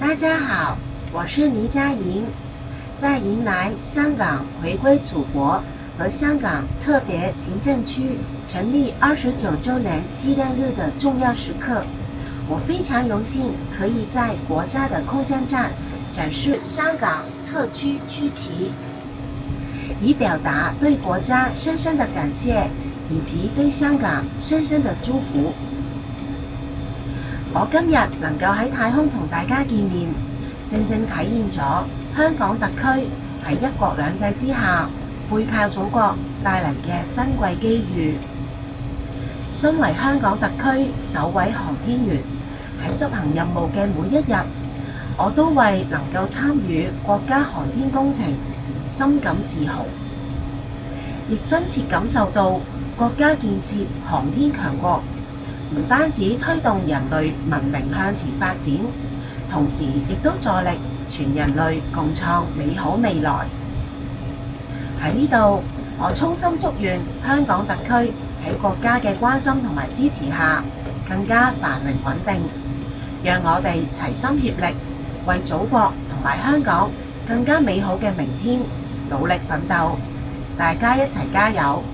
大家好，我是倪佳莹。在迎来香港回归祖国和香港特别行政区成立29周年纪念日的重要时刻，我非常荣幸可以在国家的空间站展示香港特区区旗，以表达對國家深深的感謝以及對香港深深的祝福。我今日能夠喺太空同大家見面，正正體現咗香港特區喺一國兩制之下背靠祖國帶嚟嘅珍貴機遇。身為香港特區首位航天員，喺執行任務嘅每一日，我都為能夠參與國家航天工程而深感自豪，亦真切感受到國家建設航天強國唔單止推動人類文明向前發展，同時亦都助力全人類共創美好未來。喺呢度，我衷心祝願香港特區喺國家嘅關心同埋支持下，更加繁榮穩定。讓我哋齊心協力，為祖國同埋香港更加美好嘅明天努力奮鬥。大家一齊加油！